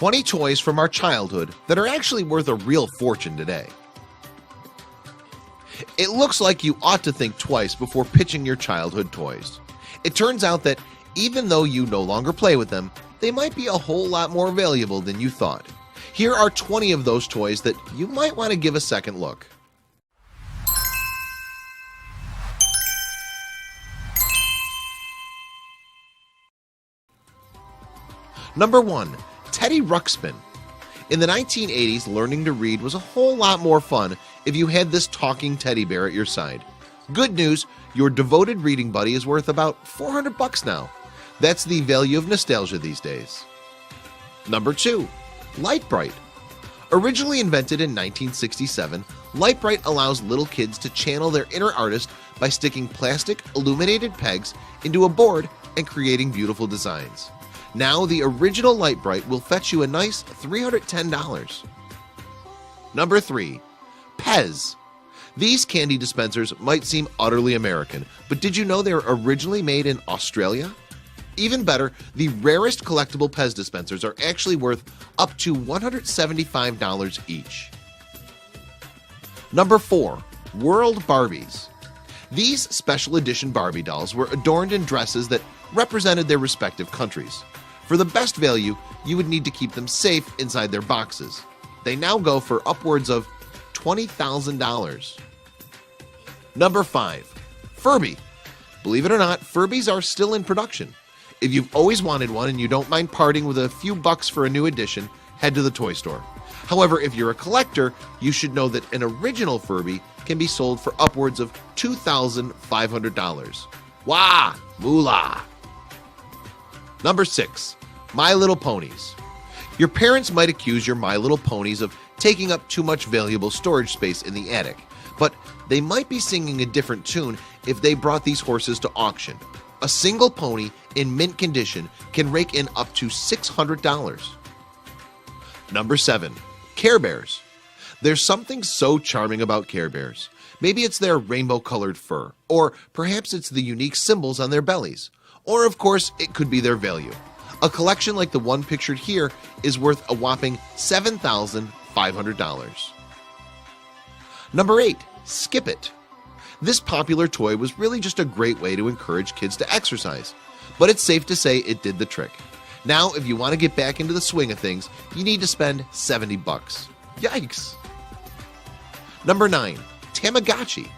20 toys from our childhood that are actually worth a real fortune today. It looks like you ought to think twice before pitching your childhood toys. It turns out that even though you no longer play with them, they might be a whole lot more valuable than you thought. Here are 20 of those toys that you might want to give a second look. Number 1. Teddy Ruxpin. In the 1980s, learning to read was a whole lot more fun if you had this talking teddy bear at your side. Good news, your devoted reading buddy is worth about $400 now. That's the value of nostalgia these days. Number 2. Lite-Brite. Originally invented in 1967, Lite-Brite allows little kids to channel their inner artist by sticking plastic illuminated pegs into a board and creating beautiful designs. Now the original Lite-Brite will fetch you a nice $310. Number 3. Pez. These candy dispensers might seem utterly American, but did you know they were originally made in Australia? Even better, the rarest collectible Pez dispensers are actually worth up to $175 each. Number 4. World Barbies. These special edition Barbie dolls were adorned in dresses that represented their respective countries. For the best value, you would need to keep them safe inside their boxes. They now go for upwards of $20,000. Number 5. Furby. Believe it or not, Furbies are still in production. If you've always wanted one and you don't mind parting with a few bucks for a new edition, head to the toy store. However, if you're a collector, you should know that an original Furby can be sold for upwards of $2,500. Wah! Moolah! Number 6. My Little Ponies. Your parents might accuse your My Little Ponies of taking up too much valuable storage space in the attic, but they might be singing a different tune if they brought these horses to auction. A single pony in mint condition can rake in up to $600. Number 7. Care Bears. There's something so charming about Care Bears. Maybe it's their rainbow colored fur, or perhaps it's the unique symbols on their bellies, or of course it could be their value. A collection like the one pictured here is worth a whopping $7,500. Number 8. Skip It. This popular toy was really just a great way to encourage kids to exercise, but it's safe to say it did the trick. Now, if you want to get back into the swing of things, you need to spend $70. Yikes! Number 9. Tamagotchi.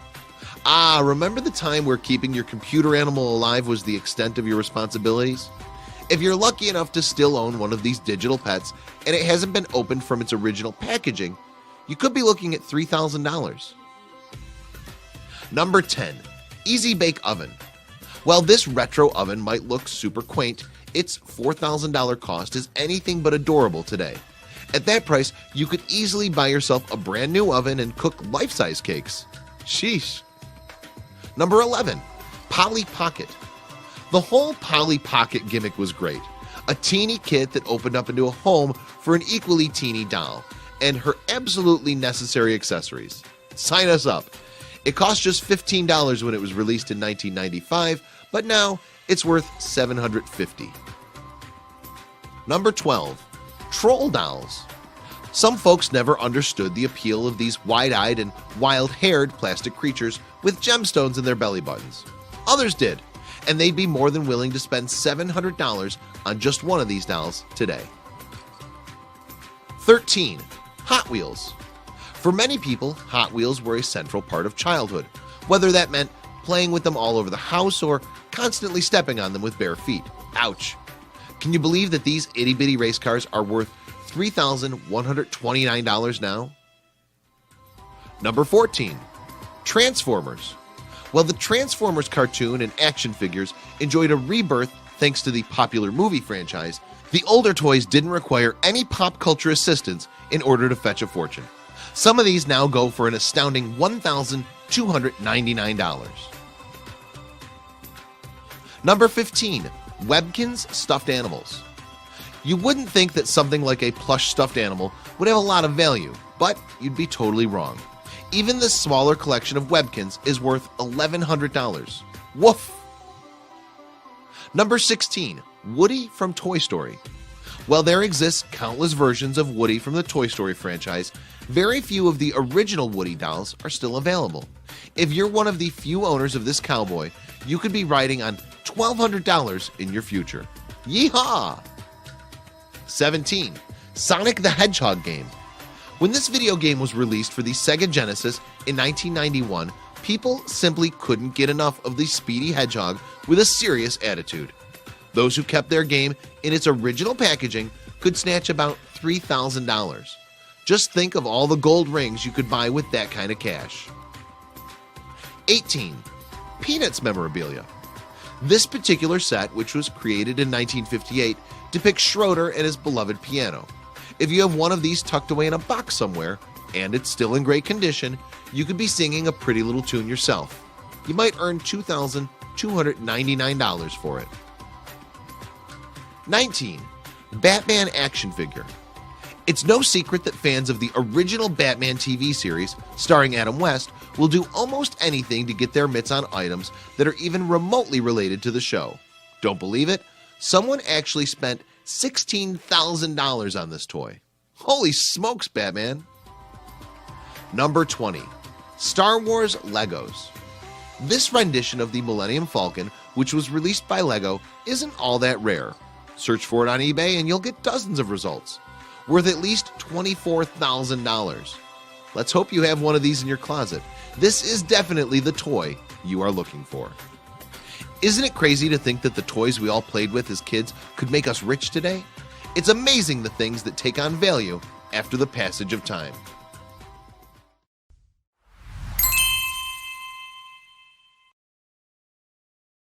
Remember the time where keeping your computer animal alive was the extent of your responsibilities? If you're lucky enough to still own one of these digital pets and it hasn't been opened from its original packaging, you could be looking at $3,000. Number 10. Easy Bake Oven. While this retro oven might look super quaint, its $4,000 cost is anything but adorable today. At that price, you could easily buy yourself a brand new oven and cook life-size cakes. Sheesh. Number 11. Polly Pocket. The whole Polly Pocket gimmick was great. A teeny kit that opened up into a home for an equally teeny doll and her absolutely necessary accessories. Sign us up. It cost just $15 when it was released in 1995, but now it's worth $750. Number 12. Troll Dolls. Some folks never understood the appeal of these wide-eyed and wild-haired plastic creatures with gemstones in their belly buttons. Others did, and they'd be more than willing to spend $700 on just one of these dolls today. 13. Hot Wheels. For many people, Hot Wheels were a central part of childhood, whether that meant playing with them all over the house or constantly stepping on them with bare feet. Ouch! Can you believe that these itty-bitty race cars are worth $3,129 now? Number 14. Transformers. Well, the Transformers cartoon and action figures enjoyed a rebirth thanks to the popular movie franchise. The older toys didn't require any pop culture assistance in order to fetch a fortune. Some of these now go for an astounding $1,299. Number 15. Webkinz stuffed animals. You wouldn't think that something like a plush stuffed animal would have a lot of value, but you'd be totally wrong. Even this smaller collection of Webkinz is worth $1,100. Woof! Number 16. Woody from Toy Story. While there exists countless versions of Woody from the Toy Story franchise, very few of the original Woody dolls are still available. If you're one of the few owners of this cowboy, you could be riding on $1,200 in your future. Yeehaw! 17. Sonic the Hedgehog game. When this video game was released for the Sega Genesis in 1991, people simply couldn't get enough of the speedy hedgehog with a serious attitude. Those who kept their game in its original packaging could snatch about $3,000. Just think of all the gold rings you could buy with that kind of cash. 18. Peanuts memorabilia. This particular set, which was created in 1958, depicts Schroeder and his beloved piano. If you have one of these tucked away in a box somewhere, and it's still in great condition, you could be singing a pretty little tune yourself. You might earn $2,299 for it. 19. Batman action figure. It's no secret that fans of the original Batman TV series, starring Adam West, will do almost anything to get their mitts on items that are even remotely related to the show. Don't believe it? Someone actually spent $16,000 on this toy. Holy smokes, Batman! Number 20. Star Wars Legos. This rendition of the Millennium Falcon, which was released by Lego, isn't all that rare. Search for it on eBay and you'll get dozens of results, worth at least $24,000. Let's hope you have one of these in your closet. This is definitely the toy you are looking for. Isn't it crazy to think that the toys we all played with as kids could make us rich today? It's amazing the things that take on value after the passage of time.